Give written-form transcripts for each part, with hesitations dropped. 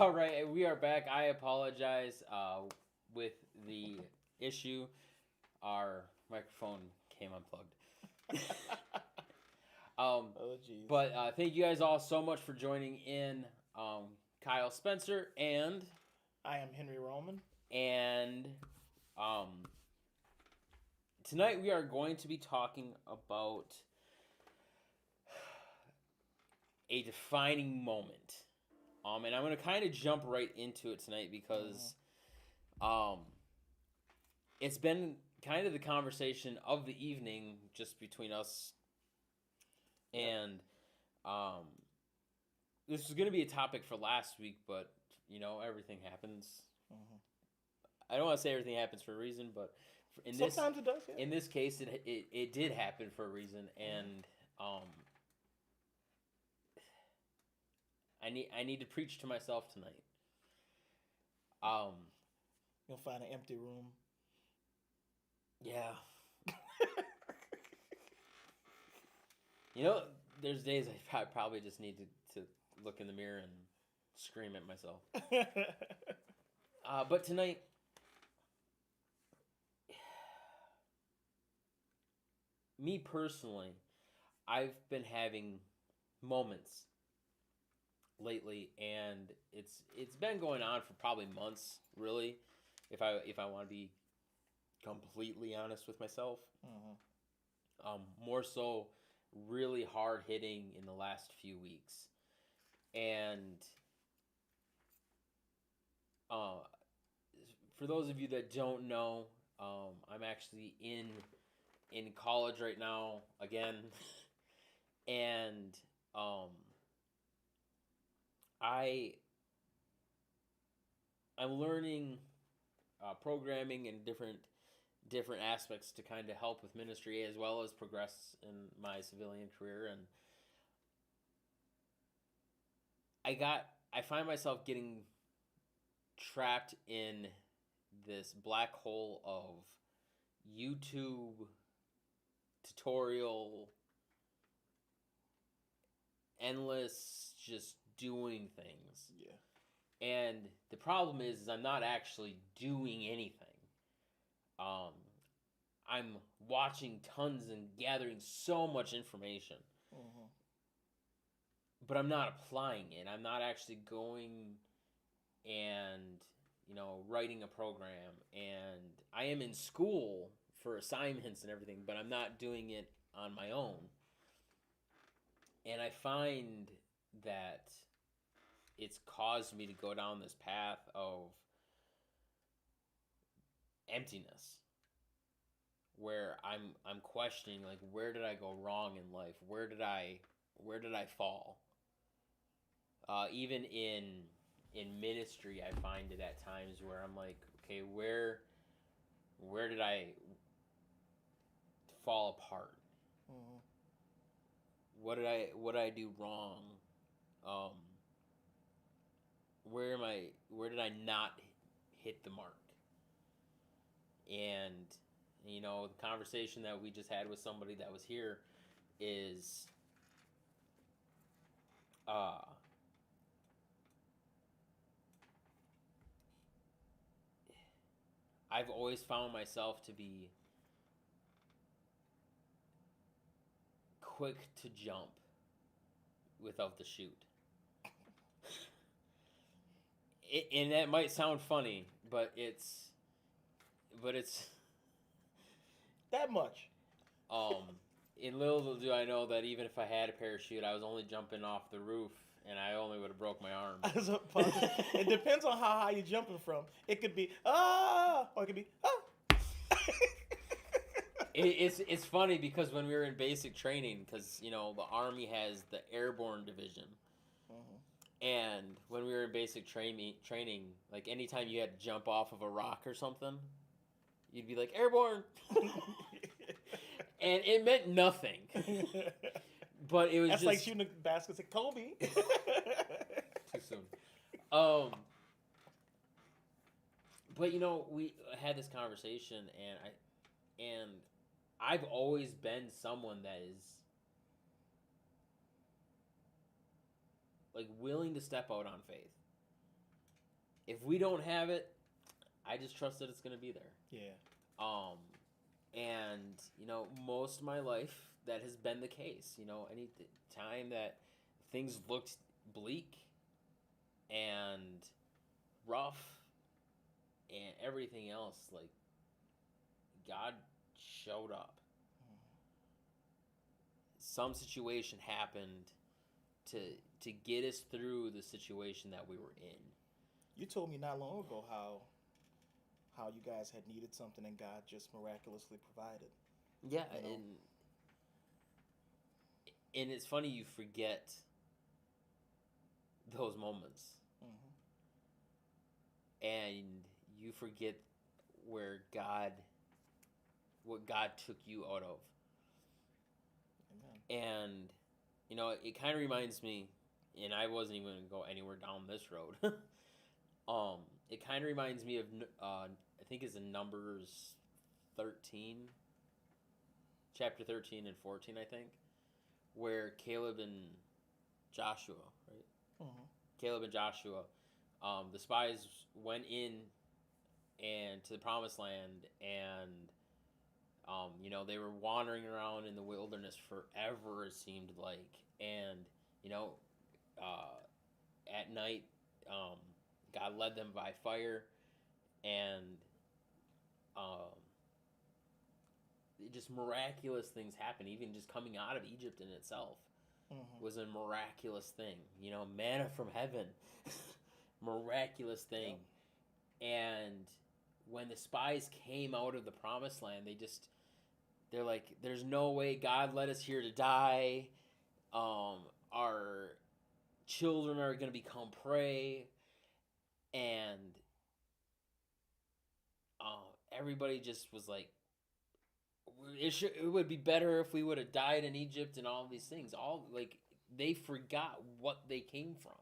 All right, we are back. I apologize with the issue. Our microphone came unplugged. Oh, jeez. But thank you guys all so much for joining in. Kyle Spencer I am Henry Roman. and um, tonight we are going to be talking about a defining moment. And I'm going to kind of jump right into it tonight because it's been kind of the conversation of the evening just between us. And this was going to be a topic for last week, but, everything happens. I don't want to say everything happens for a reason, but Sometimes it does, yeah. In this case, it did happen for a reason. And I need to preach to myself tonight. You'll find an empty room. Yeah. There's days I probably just need to look in the mirror and scream at myself. But tonight, me personally, I've been having moments lately, and it's been going on for probably months, really, if I want to be completely honest with myself. More so really hard hitting in the last few weeks. And for those of you that don't know, I'm actually in college right now again. And I'm learning programming and different aspects to kind of help with ministry as well as progress in my civilian career. And I find myself getting trapped in this black hole of YouTube tutorial, endless just doing things. Yeah. And the problem is I'm not actually doing anything. I'm watching tons and gathering so much information. But I'm not applying it. I'm not actually going and, writing a program. And I am in school for assignments and everything, but I'm not doing it on my own. And I find that it's caused me to go down this path of emptiness, where I'm questioning, like, where did I go wrong in life? Where did I fall? Even in ministry, I find it at times where I'm like, okay, where did I fall apart? What did I do wrong? Where did I not hit the mark? And the conversation that we just had with somebody that was here is I've always found myself to be quick to jump without the chute. And that might sound funny, but it's that much. In little do I know that even if I had a parachute, I was only jumping off the roof, and I only would have broke my arm. It depends on how high you're jumping from. It could be or it could be It's funny because when we were in basic training, because the Army has the airborne division, and when we were in basic training, like anytime you had to jump off of a rock or something, you'd be like airborne, and it meant nothing. But it was that's just like shooting a basket at Kobe. Too soon. But we had this conversation, and I've always been someone that is like willing to step out on faith. if we don't have it, I just trust that it's going to be there. Yeah. Um, and most of my life that has been the case. Any time that things looked bleak and rough and everything else, like God showed up. Some situation happened to get us through the situation that we were in. You told me not long ago how you guys had needed something and God just miraculously provided. Yeah, You know? and it's funny you forget those moments, and you forget where what God took you out of. Amen. And it kind of reminds me, and I wasn't even going to go anywhere down this road. It kind of reminds me of I think it's in Numbers 13, chapter 13 and 14, I think, where Caleb and Joshua, right? Caleb and Joshua, the spies went in and to the promised land, and they were wandering around in the wilderness forever, it seemed like. And at night, God led them by fire, and just miraculous things happen. Even just coming out of Egypt in itself was a miraculous thing. Manna from heaven, miraculous thing. Yep. And when the spies came out of the promised land, they're like, there's no way God led us here to die. Our children are going to become prey. And everybody just was like, it would be better if we would have died in Egypt and all these things. All like they forgot what they came from.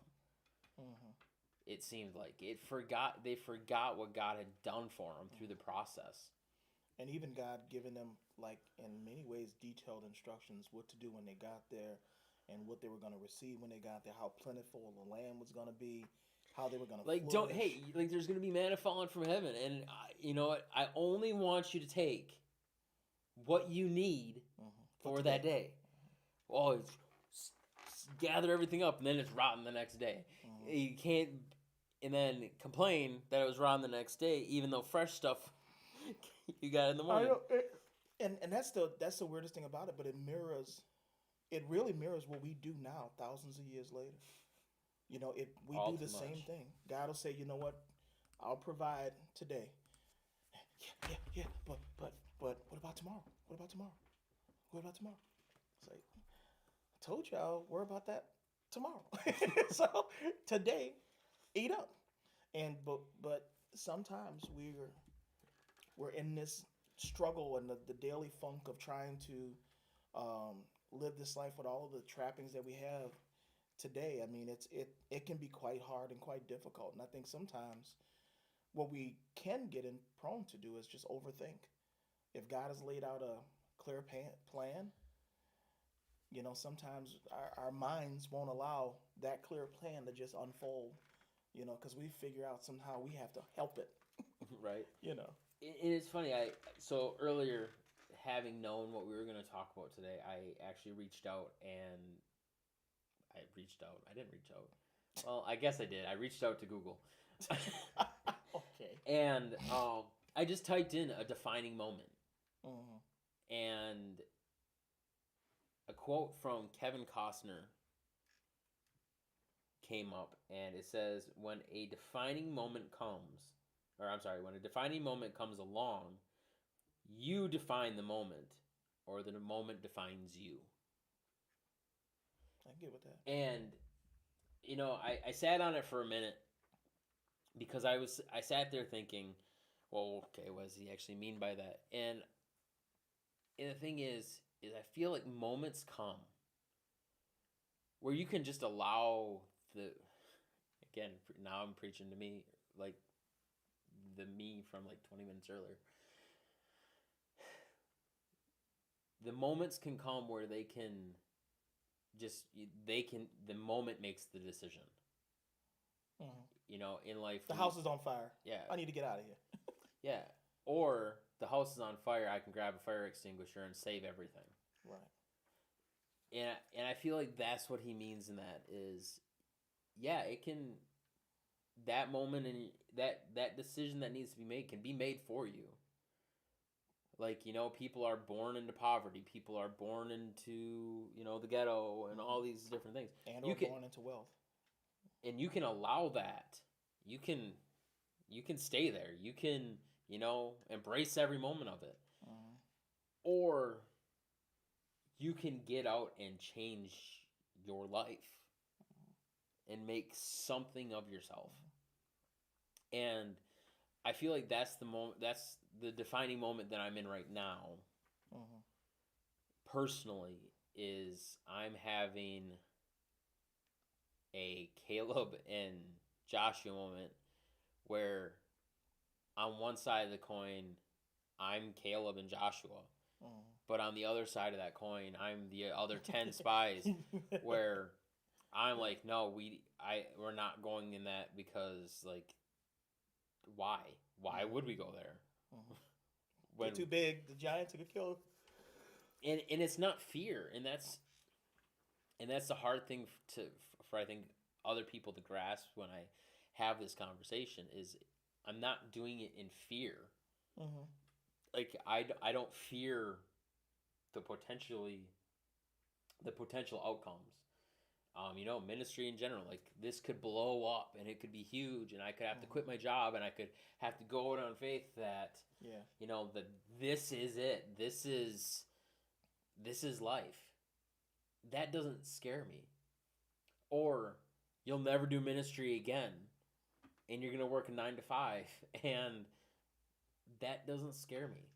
It seemed like they forgot what God had done for them through the process. And even God giving them, like, in many ways, detailed instructions what to do when they got there, and what they were going to receive when they got there, how plentiful the land was going to be, how they were going to flourish. There's going to be manna falling from heaven, and you know what? I only want you to take what you need for that day. Oh, gather everything up, and then it's rotten the next day. You can't, and then complain that it was rotten the next day, even though fresh stuff you got in the morning. And that's the weirdest thing about it, but it really mirrors what we do now, thousands of years later. We do the same thing. God will say, you know what, I'll provide today. Yeah, but what about tomorrow? What about tomorrow? What about tomorrow? It's like, I told you I'll worry about that tomorrow. So today, eat up. And but sometimes we're in this struggle and the daily funk of trying to live this life with all of the trappings that we have today. I mean, it can be quite hard and quite difficult. And I think sometimes what we can get prone to do is just overthink. If God has laid out a clear plan, sometimes our minds won't allow that clear plan to just unfold, because we figure out somehow we have to help it. Right. It's funny. So earlier, having known what we were going to talk about today, I actually reached out. I didn't reach out. Well, I guess I did. I reached out to Google. Okay. And I just typed in a defining moment. And a quote from Kevin Costner came up, and it says, when a defining moment comes along, you define the moment, or the moment defines you. I get with that. And I sat on it for a minute, because I sat there thinking, well, okay, what does he actually mean by that? And the thing is I feel like moments come where you can just allow again, now I'm preaching to me, like the me from like 20 minutes earlier. The moments can come where the moment makes the decision. in life, The house is on fire. yeah, I need to get out of here. yeah, or the house is on fire. I can grab a fire extinguisher and save everything. Right. And I feel like that's what he means in that is, yeah, it can, that moment and that decision that needs to be made can be made for you. Like, people are born into poverty. People are born into, the ghetto and all these different things. And or born into wealth. And you can allow that. You can stay there. You can, embrace every moment of it. Mm-hmm. Or you can get out and change your life and make something of yourself. And I feel like that's the moment, that's the defining moment that I'm in right now. Mm-hmm. Personally, is I'm having a Caleb and Joshua moment where on one side of the coin, I'm Caleb and Joshua. Mm-hmm. But on the other side of that coin, I'm the other 10 spies where I'm like, no, we're not going in that because, like, why? Why would we go there? Mm-hmm. They're too big. The giants are gonna kill. And it's not fear, and that's the hard thing for I think other people to grasp when I have this conversation is I'm not doing it in fear. Mm-hmm. Like I don't fear the potential outcomes. Ministry in general, like this could blow up and it could be huge, and I could have to quit my job, and I could have to go out on faith that, that this is it. This is life. That doesn't scare me. Or you'll never do ministry again, and you're gonna work a 9 to 5, and that doesn't scare me.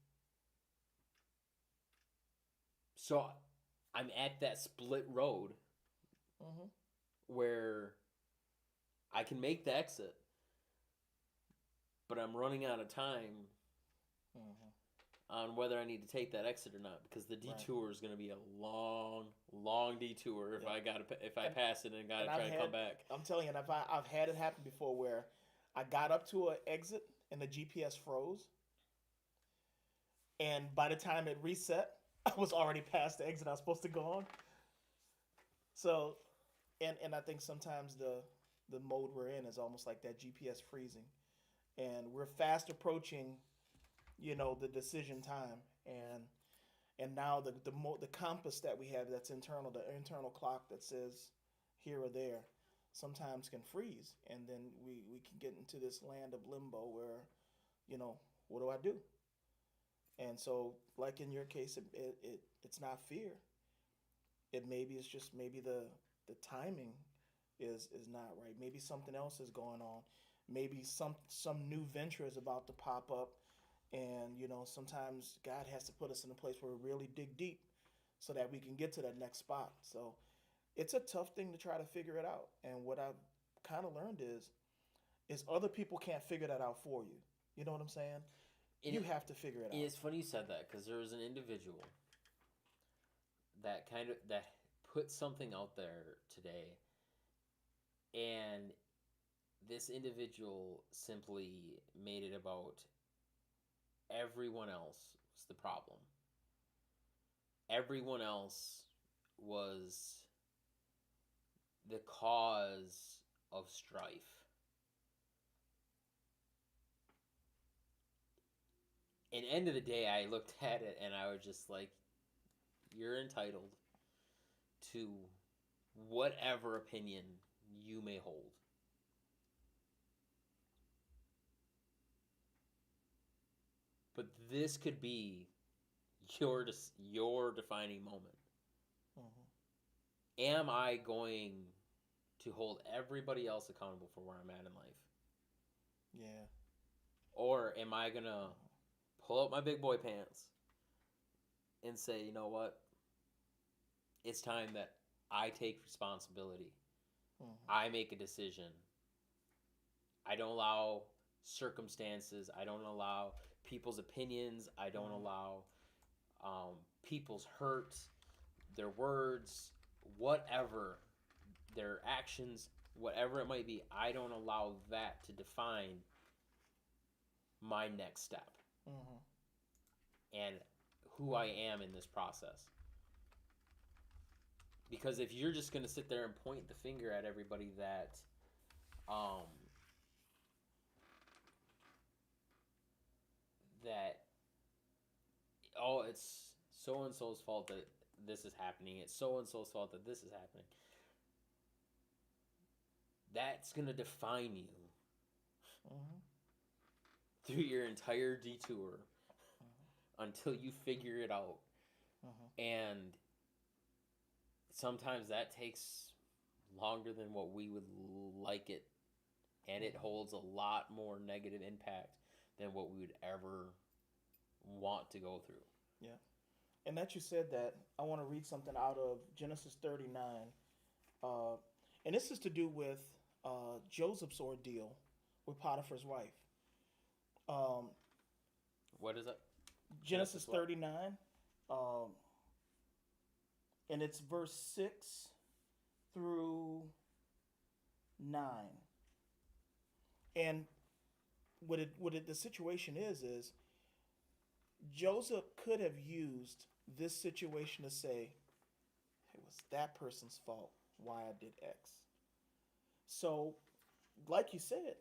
So I'm at that split road where I can make the exit, but I'm running out of time on whether I need to take that exit or not, because the detour is going to be a long, long detour if I pass it and gotta try to come back. I'm telling you, I've had it happen before where I got up to an exit and the GPS froze, and by the time it reset, I was already past the exit I was supposed to go on. So, and I think sometimes the mode we're in is almost like that GPS freezing, and we're fast approaching, the decision time, and now the compass that we have that's internal, the internal clock that says here or there, sometimes can freeze, and then we can get into this land of limbo where, what do I do? And so, like in your case, it's not fear. It's just maybe the timing is not right. Maybe something else is going on. Maybe some new venture is about to pop up, and sometimes God has to put us in a place where we really dig deep so that we can get to that next spot. So it's a tough thing to try to figure it out. And what I've kind of learned is other people can't figure that out for you. You know what I'm saying? You have to figure it out. It's funny you said that, because there was an individual that put something out there today, and this individual simply made it about everyone else was the problem. Everyone else was the cause of strife. And end of the day, I looked at it and I was just like, you're entitled to whatever opinion you may hold. But this could be your defining moment. Am I going to hold everybody else accountable for where I'm at in life? Yeah. Or am I going to pull out my big boy pants and say, you know what? It's time that I take responsibility. I make a decision. I don't allow circumstances. I don't allow people's opinions. I don't allow people's hurt, their words, whatever, their actions, whatever it might be, I don't allow that to define my next step Mm-hmm. and who I am in this process. Because if you're just going to sit there and point the finger at everybody um, that oh, it's so and so's fault that this is happening. It's so and so's fault that this is happening. That's going to define you Mm-hmm. through your entire detour Mm-hmm. until you figure it out. Mm-hmm. And sometimes that takes longer than what we would like it, and it Mm-hmm. holds a lot more negative impact than what we would ever want to go through. Yeah. And that you said that, I want to read something out of Genesis 39. Uh, and this is to do with Joseph's ordeal with Potiphar's wife. Um, What is it? Genesis Genesis what? 39, um, and it's verse 6 through 9. And the situation is Joseph could have used this situation to say, it was that person's fault why I did X. So, like you said,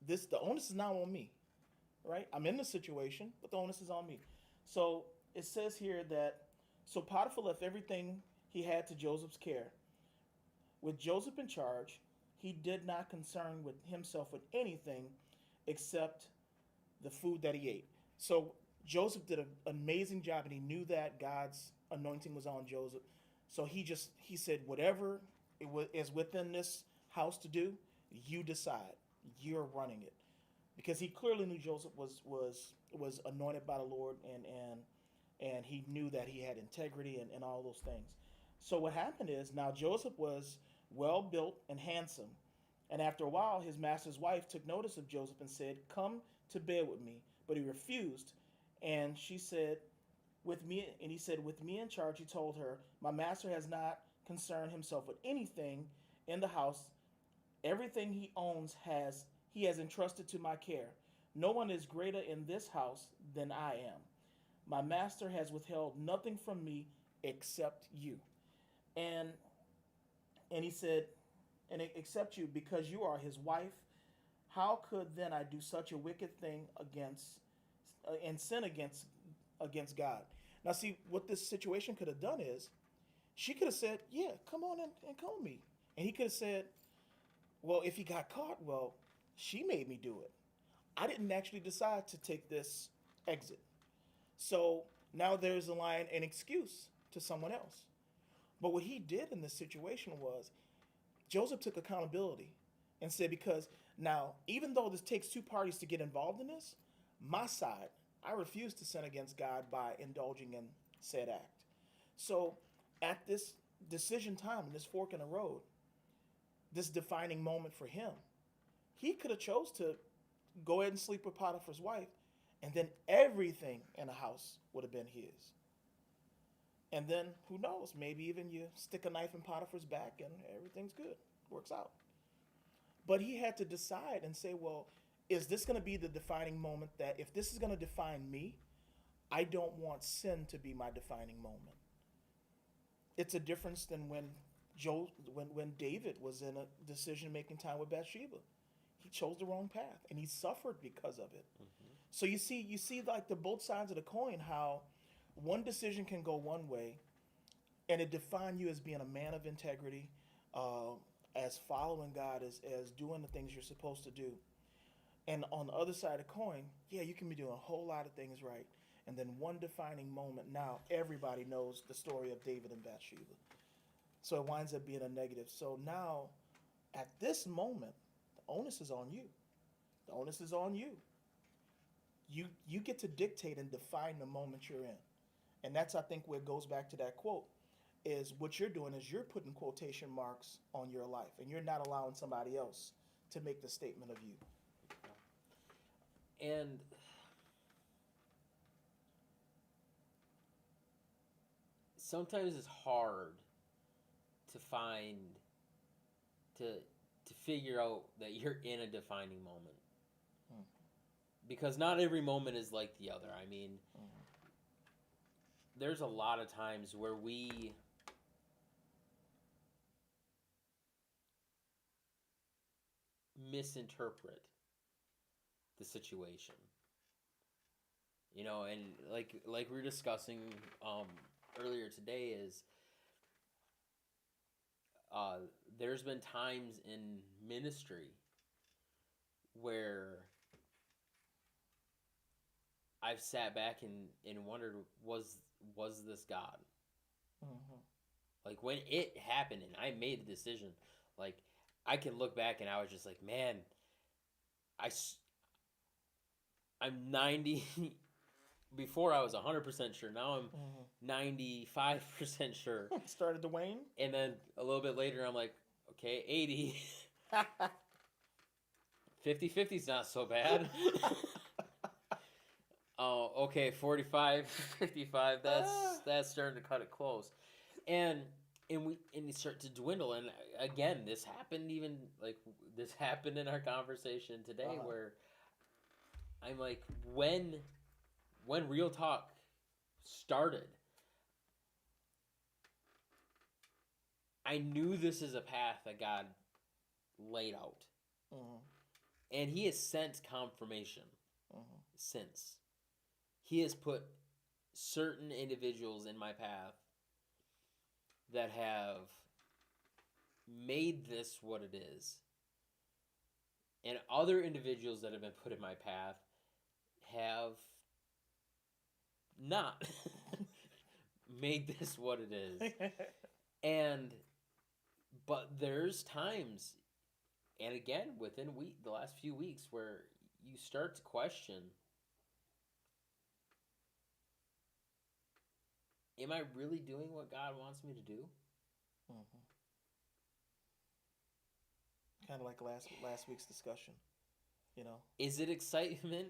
the onus is now on me, right? I'm in the situation, but the onus is on me. So it says here that so Potiphar left everything he had to Joseph's care. With Joseph in charge, he did not concern with himself with anything except the food that he ate. So Joseph did an amazing job, and he knew that God's anointing was on Joseph. So he said, whatever is within this house to do, you decide. You're running it, because he clearly knew Joseph was anointed by the Lord, and he knew that he had integrity and all those things. So what happened is, now Joseph was well built and handsome, and after a while, his master's wife took notice of Joseph and said, "Come to bed with me." But he refused, and she said, "With me," and he said, "With me in charge," he told her, "my master has not concerned himself with anything in the house. Everything he owns he has entrusted to my care. No one is greater in this house than I am. My master has withheld nothing from me except you." And he said, "And except you, because you are his wife. How could then I do such a wicked thing and sin against God?" Now, see what this situation could have done is, she could have said, "Yeah, come on and come with me," and he could have said, "Well, if he got caught, well, she made me do it. I didn't actually decide to take this exit." So now there's a line, an excuse to someone else. But what he did in this situation was, Joseph took accountability and said, because now, even though this takes two parties to get involved in this, my side, I refuse to sin against God by indulging in said act. So at this decision time, in this fork in the road, this defining moment for him, he could have chose to go ahead and sleep with Potiphar's wife, and then everything in the house would have been his. And then who knows? Maybe even you stick a knife in Potiphar's back and everything's good, works out. But he had to decide and say, well, is this going to be the defining moment? That if this is going to define me, I don't want sin to be my defining moment. It's a difference than when David was in a decision making time with Bathsheba. He chose the wrong path, and he suffered because of it. Mm-hmm. So you see like the both sides of the coin, how one decision can go one way, and it define you as being a man of integrity, uh, as following God, as doing the things you're supposed to do. And on the other side of the coin, yeah, you can be doing a whole lot of things right, and then one defining moment. Now everybody knows the story of David and Bathsheba, so it winds up being a negative. So now, at this moment, the onus is on you. The onus is on you. You get to dictate and define the moment you're in. And that's, I think, where it goes back to that quote, is what you're doing is you're putting quotation marks on your life, and you're not allowing somebody else to make the statement of you. And sometimes it's hard to find to to figure out that you're in a defining moment. Mm. Because not every moment is like the other. I mean, there's a lot of times where we misinterpret the situation. You know, and like we were discussing earlier today is there's been times in ministry where I've sat back and wondered, was this God? Mm-hmm. Like when it happened and I made the decision, like I can look back and I was just like, man, I I'm 90. Before I was 100% sure. Now I'm 95% sure. Started to wane. And then a little bit later, I'm like, okay, 80. 50-50 is not so bad. Oh, okay, 45, 55. That's starting to cut it close. And you start to dwindle. And again, this happened this happened in our conversation today where I'm like, when Real Talk started, I knew this is a path that God laid out. And he has sent confirmation since. He has put certain individuals in my path that have made this what it is. And other individuals that have been put in my path have not made this what it is. But there's times, and again, within the last few weeks, where you start to question, am I really doing what God wants me to do? Kind of like last week's discussion, you know. Is it excitement,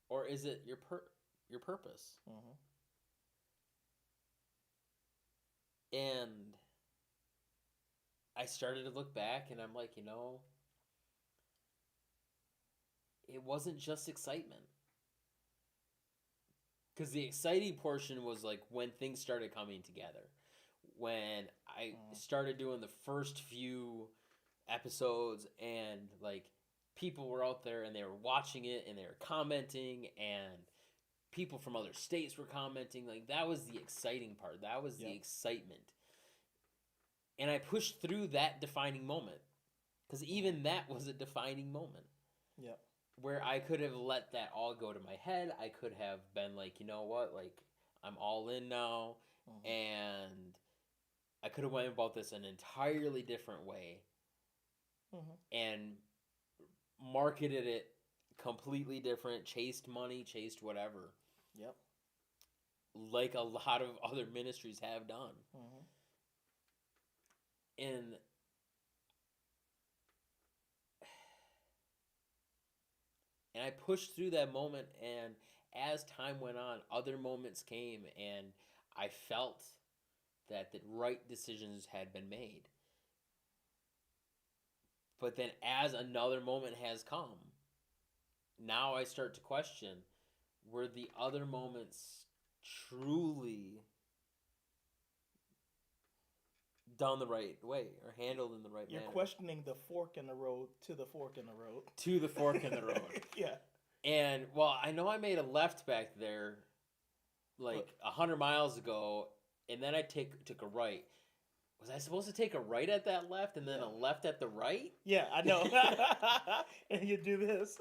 or is it your purpose? And I started to look back, and I'm like, it wasn't just excitement. Because the exciting portion was like when things started coming together. When I started doing the first few episodes and like people were out there and they were watching it and they were commenting and people from other states were commenting. Like that was the exciting part. That was the excitement. And I pushed through that defining moment. Because even that was a defining moment. Yeah. Where I could have let that all go to my head. I could have been like, you know what? Like, I'm all in now. And I could have went about this an entirely different way. And marketed it completely different. Chased money, chased whatever. Yep. Like a lot of other ministries have done. And I pushed through that moment, and as time went on, other moments came, and I felt that the right decisions had been made. But then as another moment has come, now I start to question, were the other moments truly done the right way or handled in the right manner? You're questioning the fork in the road to the fork in the road. To the fork in the road. Yeah. And, well, I know I made a left back there like 100 miles ago, and then I took a right. Was I supposed to take a right at that left and then a left at the right? Yeah, I know. And you do this.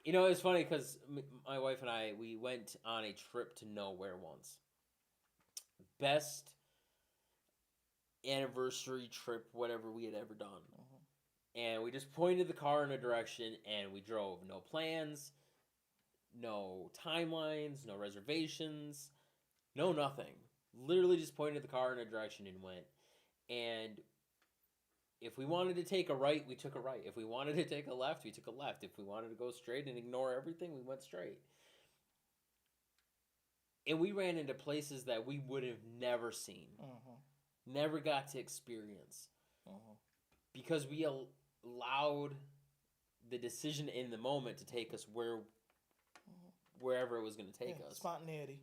You know, it's funny because my wife and I, we went on a trip to nowhere once. Best anniversary trip, whatever we had ever done. And we just pointed the car in a direction and we drove. No plans, no timelines, no reservations, no nothing. Literally just pointed the car in a direction and went. And if we wanted to take a right, we took a right. If we wanted to take a left, we took a left. If we wanted to go straight and ignore everything, we went straight. And we ran into places that we would have never seen. Never got to experience. Uh-huh. because we allowed the decision in the moment to take us wherever it was going to take us. Spontaneity.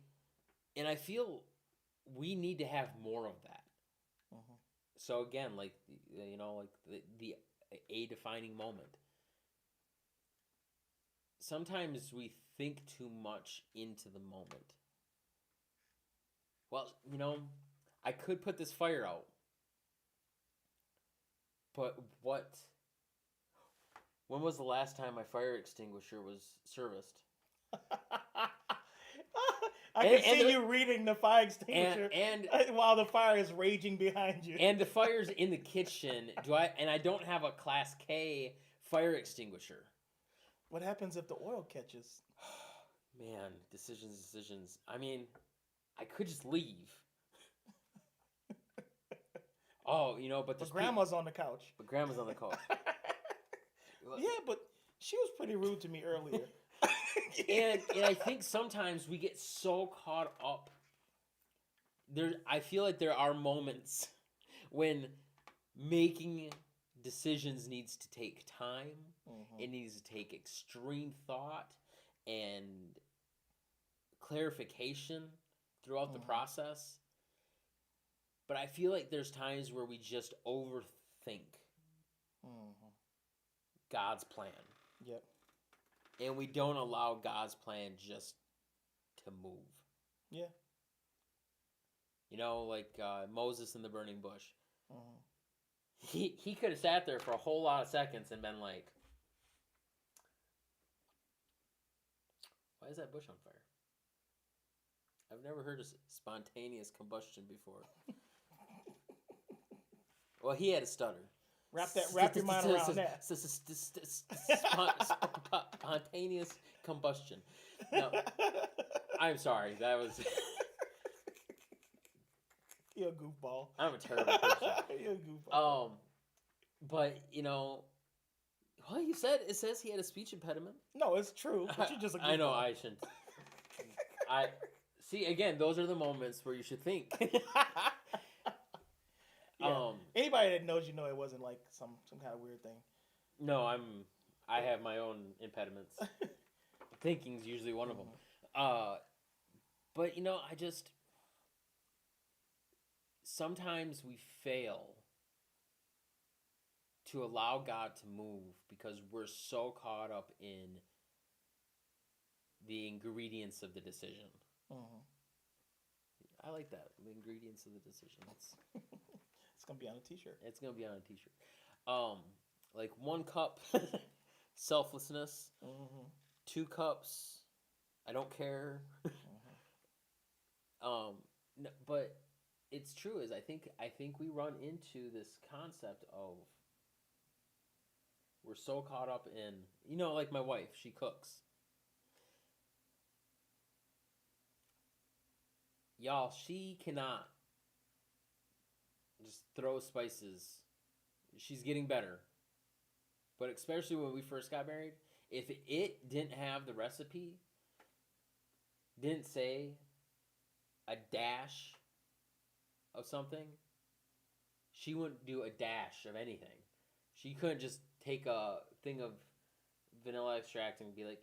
And I feel we need to have more of that. Uh-huh. So again, like the a defining moment. Sometimes we think too much into the moment. Well, I could put this fire out, but what? When was the last time my fire extinguisher was serviced? I can see you reading the fire extinguisher and while the fire is raging behind you. And the fire's in the kitchen. I don't have a Class K fire extinguisher. What happens if the oil catches? Man, decisions. I mean, I could just leave. Oh, but grandma's on the couch. But grandma's on the couch. Yeah, but she was pretty rude to me earlier. and I think sometimes we get so caught up. I feel like there are moments when making decisions needs to take time. Mm-hmm. It needs to take extreme thought and clarification throughout the process. But I feel like there's times where we just overthink God's plan. Yep. And we don't allow God's plan just to move. Yeah. Like Moses in the burning bush. He could have sat there for a whole lot of seconds and been like, why is that bush on fire? I've never heard of spontaneous combustion before. Well, he had a stutter. Wrap your mind around that. Spontaneous combustion. No, I'm sorry. That was... You're a goofball. I'm a terrible person. You're a goofball. But well, it says he had a speech impediment. No, it's true. But you're just a goofball. I know. I shouldn't. I see. Again, those are the moments where you should think. Yeah. Anybody that knows, it wasn't like some kind of weird thing. No, I have my own impediments. Thinking's usually one of them. But I just sometimes we fail to allow God to move because we're so caught up in the ingredients of the decision. I like that. The ingredients of the decision. It's gonna be on a t-shirt. It's gonna be on a t-shirt. Like 1 cup, selflessness. 2 cups, I don't care. No, but it's true. I think we run into this concept of we're so caught up in like my wife. She cooks. Y'all, she cannot just throw spices. She's getting better. But especially when we first got married, if it didn't have the recipe, didn't say a dash of something, she wouldn't do a dash of anything. She couldn't just take a thing of vanilla extract and be like,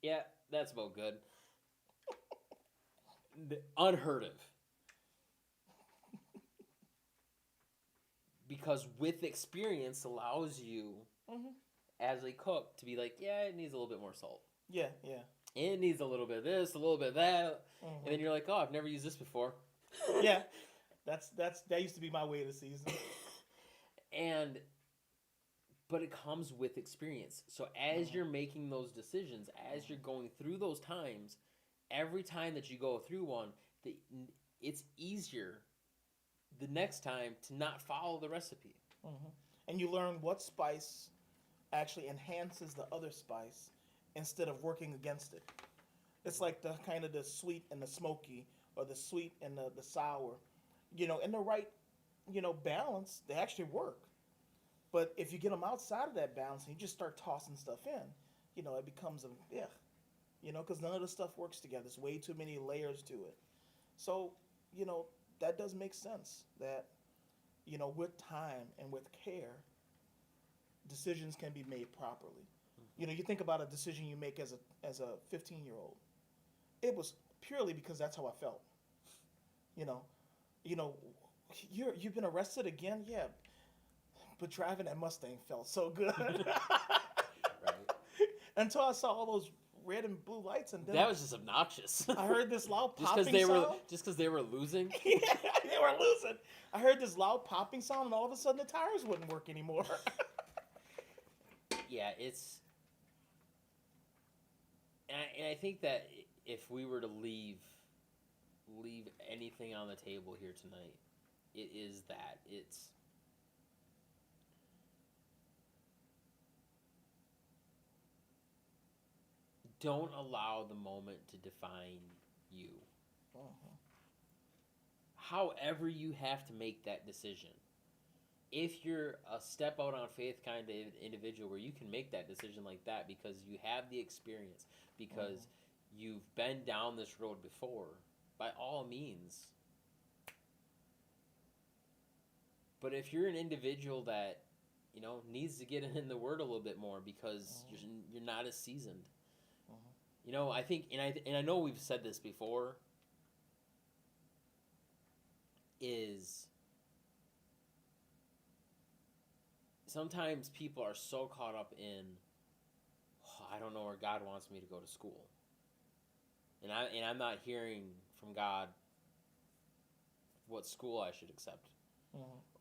yeah, that's about good. Unheard of. Because with experience allows you, as a cook, to be like, yeah, it needs a little bit more salt. Yeah. It needs a little bit of this, a little bit of that. And then you're like, oh, I've never used this before. Yeah. That used to be my way to season. But it comes with experience. So as you're making those decisions, as you're going through those times, every time that you go through one, it's easier the next time to not follow the recipe. And you learn what spice actually enhances the other spice instead of working against it. It's like the kind of the sweet and the smoky, or the sweet and the sour. In the right, balance, they actually work. But if you get them outside of that balance and you just start tossing stuff in, it becomes because none of the stuff works together. There's way too many layers to it. So, that does make sense that with time and with care, decisions can be made properly. You think about a decision you make as a 15-year-old. It was purely because that's how I felt. You know, you know, you've been arrested again, yeah, but driving that Mustang felt so good. Right. Until I saw all those red and blue lights, and then That was just obnoxious. I heard this loud just popping because they sound. were just because they were losing. Yeah, they were losing. I heard this loud popping sound, and all of a sudden the tires wouldn't work anymore. Yeah, and I think that if we were to leave anything on the table here tonight, it is that it's don't allow the moment to define you. Uh-huh. However, you have to make that decision. If you're a step out on faith kind of individual where you can make that decision like that because you have the experience, because you've been down this road before, by all means. But if you're an individual that needs to get in the word a little bit more because you're not as seasoned, I think, and I know we've said this before, is sometimes people are so caught up in, oh, I don't know where God wants me to go to school, and I'm not hearing from God what school I should accept,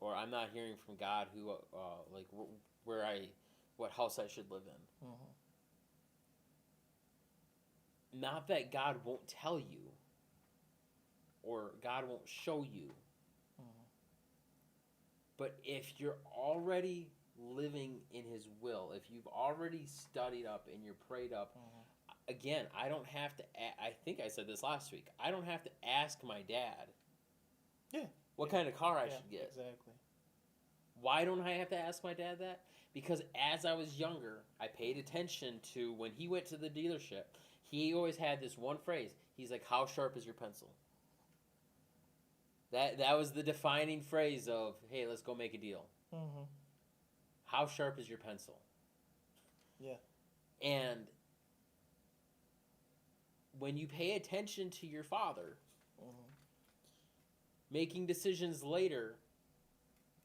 or I'm not hearing from God who like what house I should live in. Not that God won't tell you, or God won't show you, but if you're already living in His will, if you've already studied up and you're prayed up, again, I don't have to. I think I said this last week. I don't have to ask my dad. Yeah. What kind of car I should get. Exactly. Why don't I have to ask my dad that? Because as I was younger, I paid attention to when he went to the dealership. He always had this one phrase. He's like, "How sharp is your pencil?" That was the defining phrase of, "Hey, let's go make a deal." How sharp is your pencil? Yeah. And when you pay attention to your father, making decisions later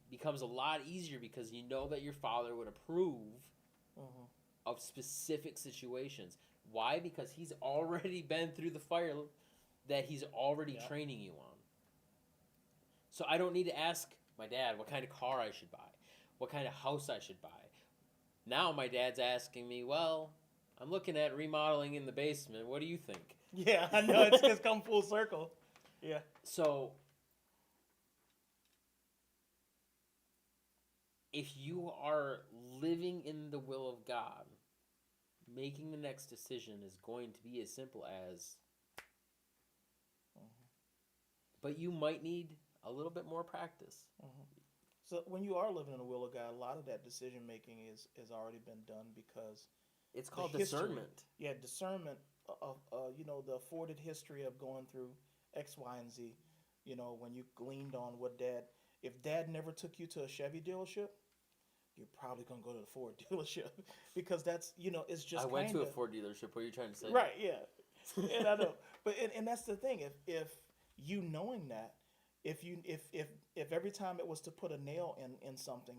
becomes a lot easier because you know that your father would approve of specific situations. Why? Because he's already been through the fire that he's already training you on. So I don't need to ask my dad what kind of car I should buy, what kind of house I should buy. Now my dad's asking me, well, I'm looking at remodeling in the basement. What do you think? Yeah, I know. It's just come full circle. Yeah. So if you are living in the will of God, making the next decision is going to be as simple as, but you might need a little bit more practice. So when you are living in the will of God, a lot of that decision making is already been done because it's called discernment. Yeah, discernment of the afforded history of going through X, Y, and Z. When you gleaned on what if dad never took you to a Chevy dealership, you're probably gonna go to the Ford dealership because that's it's just. I went to a Ford dealership. What are you trying to say? Right. Yeah. And I know, but and that's the thing. If you knowing that, if every time it was to put a nail in something,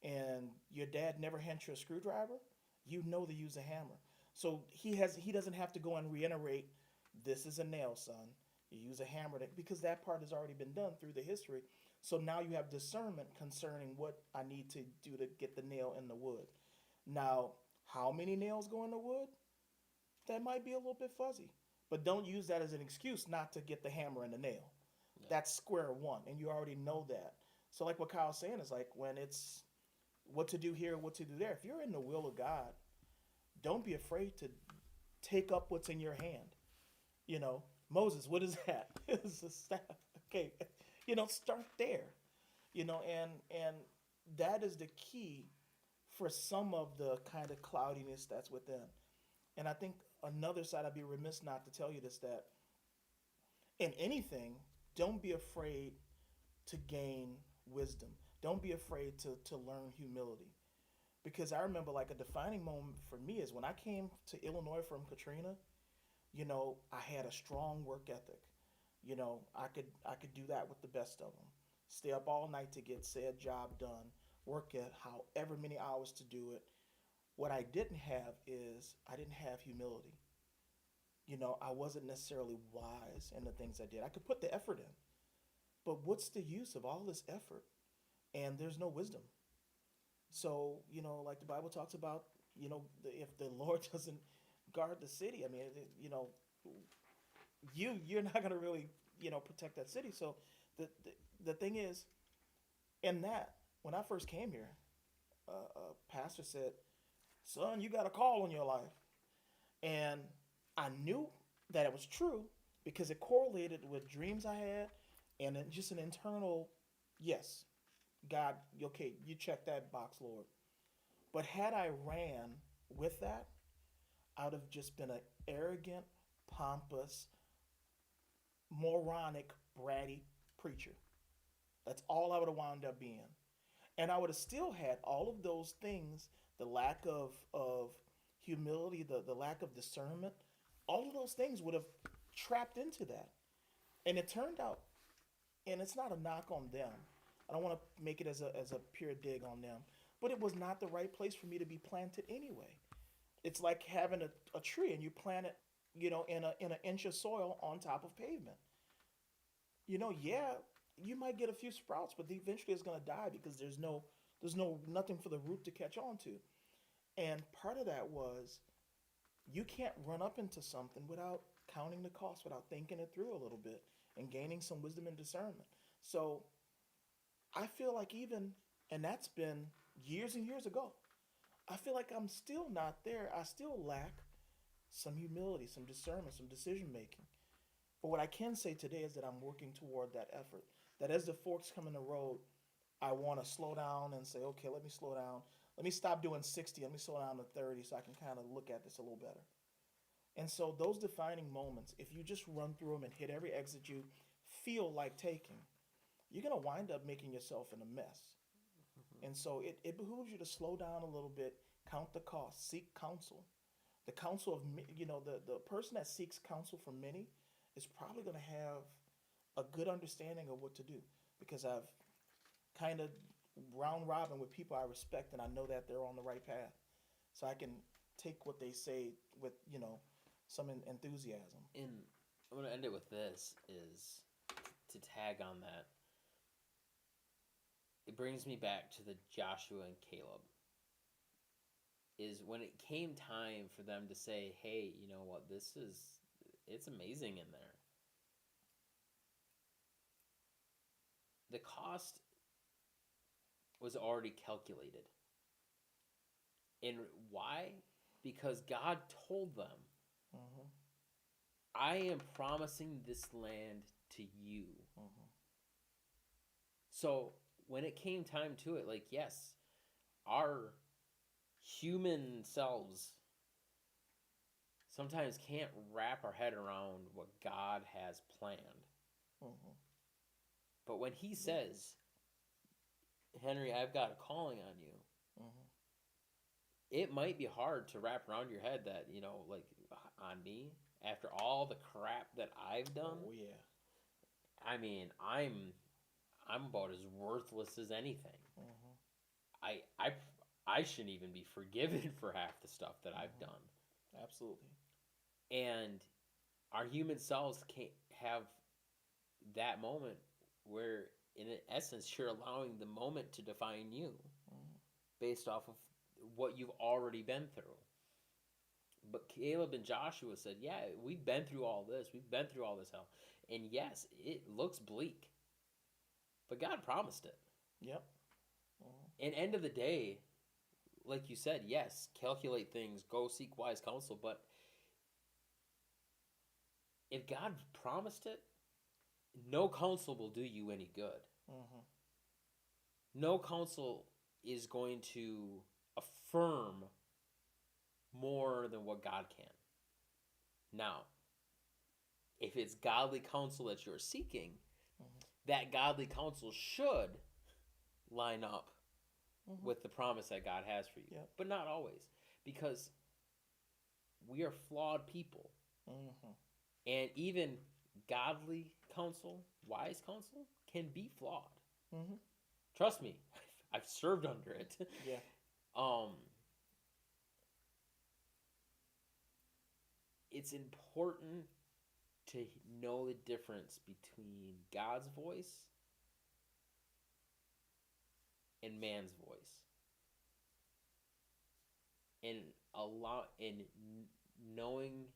and your dad never hands you a screwdriver, to use a hammer. So he doesn't have to go and reiterate, this is a nail, son. You use a hammer because that part has already been done through the history. So now you have discernment concerning what I need to do to get the nail in the wood. Now, how many nails go in the wood? That might be a little bit fuzzy. But don't use that as an excuse not to get the hammer and the nail. Yeah. That's square one, and you already know that. So like what Kyle's saying is like when it's what to do here, what to do there. If you're in the will of God, don't be afraid to take up what's in your hand. Moses, what is that? It's a staff. Okay. Start there. And that is the key for some of the kind of cloudiness that's within. And I think another side, I'd be remiss not to tell you this, that in anything, don't be afraid to gain wisdom. Don't be afraid to learn humility. Because I remember like a defining moment for me is when I came to Illinois from Katrina, I had a strong work ethic. I could do that with the best of them. Stay up all night to get said job done, work at however many hours to do it. What I didn't have is I didn't have humility. I wasn't necessarily wise in the things I did. I could put the effort in, but what's the use of all this effort and there's no wisdom? So, like the Bible talks about, if the Lord doesn't guard the city, I mean, you're not going to really, protect that city. So the thing is, in that, when I first came here, a pastor said, "Son, you got a call on your life." And I knew that it was true because it correlated with dreams I had and then just an internal, yes, God, okay, you check that box, Lord. But had I ran with that, I would have just been an arrogant, pompous, moronic, bratty preacher. That's all I would have wound up being. And I would have still had all of those things, the lack of humility, the lack of discernment, all of those things would have trapped into that. And it turned out, and it's not a knock on them. I don't want to make it as a pure dig on them, but it was not the right place for me to be planted anyway. It's like having a tree and you plant it, in an inch of soil on top of pavement. Yeah, you might get a few sprouts, but eventually it's gonna die because there's no nothing for the root to catch on to. And part of that was you can't run up into something without counting the cost, without thinking it through a little bit and gaining some wisdom and discernment. So I feel like even, and that's been years and years ago, I feel like I'm still not there. I still lack some humility, some discernment, some decision making. But what I can say today is that I'm working toward that effort. That as the forks come in the road, I want to slow down and say, okay, let me slow down. Let me stop doing 60. Let me slow down to 30 so I can kind of look at this a little better. And so those defining moments, if you just run through them and hit every exit you feel like taking, you're going to wind up making yourself in a mess. And so it behooves you to slow down a little bit, count the cost, seek counsel. The counsel of, the person that seeks counsel from many is probably going to have a good understanding of what to do because I've kind of round robin with people I respect and I know that they're on the right path. So I can take what they say with, some enthusiasm. And I'm going to end it with this is to tag on that. It brings me back to the Joshua and Caleb. Is when it came time for them to say, hey, you know what, it's amazing in there. The cost was already calculated. And why? Because God told them, Mm-hmm. I am promising this land to you. Mm-hmm. So when it came time to it, like, yes, our human selves sometimes can't wrap our head around what God has planned. Mm-hmm. But when he says, Henry, I've got a calling on you, Mm-hmm. it might be hard to wrap around your head that, like on me, after all the crap that I've done. Oh yeah. I mean, I'm about as worthless as anything. Mm-hmm. I shouldn't even be forgiven for half the stuff that I've done. Absolutely. And our human selves can't have that moment where, in essence, you're allowing the moment to define you based off of what you've already been through. But Caleb and Joshua said, yeah, we've been through all this. We've been through all this hell. And yes, it looks bleak. But God promised it. Yep. And end of the day, like you said, yes, calculate things, go seek wise counsel. But if God promised it, no counsel will do you any good. Mm-hmm. No counsel is going to affirm more than what God can. Now, if it's godly counsel that you're seeking, that godly counsel should line up with the promise that God has for you. Yep. But not always, because we are flawed people. And even godly counsel, wise counsel, can be flawed. Trust me, I've served under it. Yeah. It's important to know the difference between God's voice and man's voice, and knowing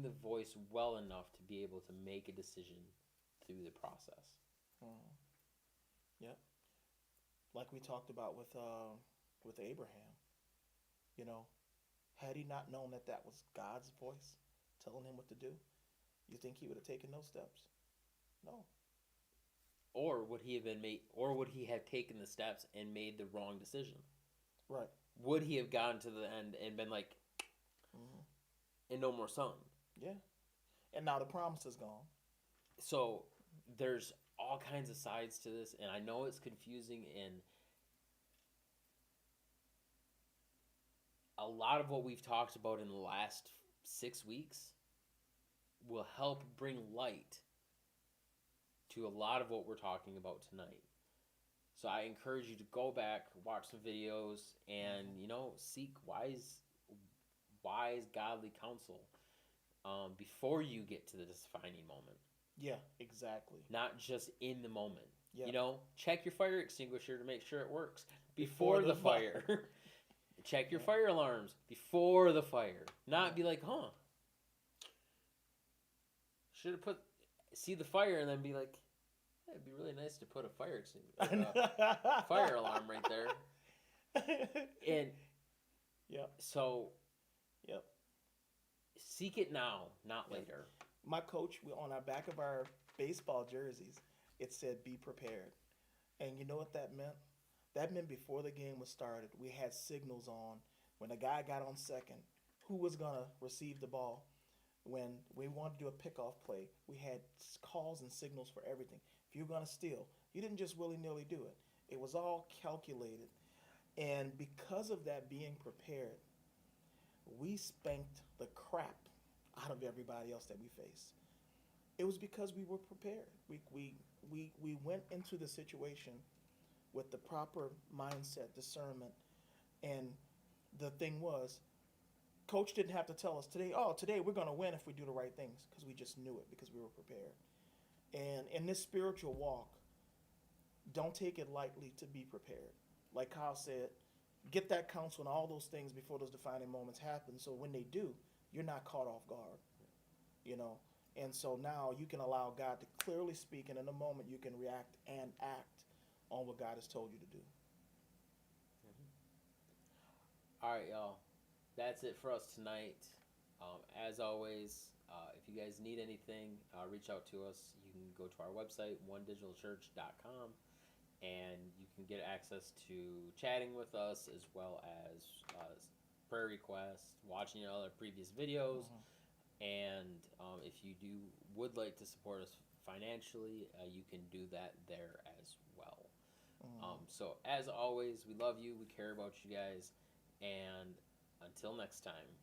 the voice well enough to be able to make a decision through the process. Yep. Like we talked about with Abraham, you know, had he not known that that was God's voice telling him what to do, you think he would have taken those steps? No. Or would he have taken the steps and made the wrong decision? Right. Would he have gotten to the end and been like, and no more son? Yeah. And now the promise is gone. So there's all kinds of sides to this, and I know it's confusing, and a lot of what we've talked about in the last 6 weeks will help bring light to a lot of what we're talking about tonight. So I encourage you to go back, watch some videos, and seek wise, godly counsel before you get to the defining moment. Yeah, exactly. Not just in the moment. Yeah. Check your fire extinguisher to make sure it works before the fire. Check your fire alarms before the fire. Not be like, should have see the fire and then be like, it'd be really nice to put a fire extinguisher, fire alarm right there. And so, seek it now, not later. My coach, on our back of our baseball jerseys, it said, "Be prepared." And you know what that meant? That meant before the game was started, we had signals on. When a guy got on second, who was going to receive the ball? When we wanted to do a pickoff play, we had calls and signals for everything. If you're going to steal, you didn't just willy-nilly do it. It was all calculated. And because of that being prepared, we spanked the crap out of everybody else that we faced. It was because we were prepared. We went into the situation with the proper mindset, discernment, and the thing was, Coach didn't have to tell us today we're going to win if we do the right things, because we just knew it because we were prepared. And in this spiritual walk, don't take it lightly to be prepared. Like Kyle said, get that counsel and all those things before those defining moments happen, so when they do, you're not caught off guard. And so now you can allow God to clearly speak, and in a moment you can react and act on what God has told you to do. All right, y'all. That's it for us tonight. As always, if you guys need anything, reach out to us. You can go to our website, onedigitalchurch.com, and you can get access to chatting with us, as well as prayer requests, watching other previous videos, and if you would like to support us financially, you can do that there as well. So as always, we love you, we care about you guys, and until next time.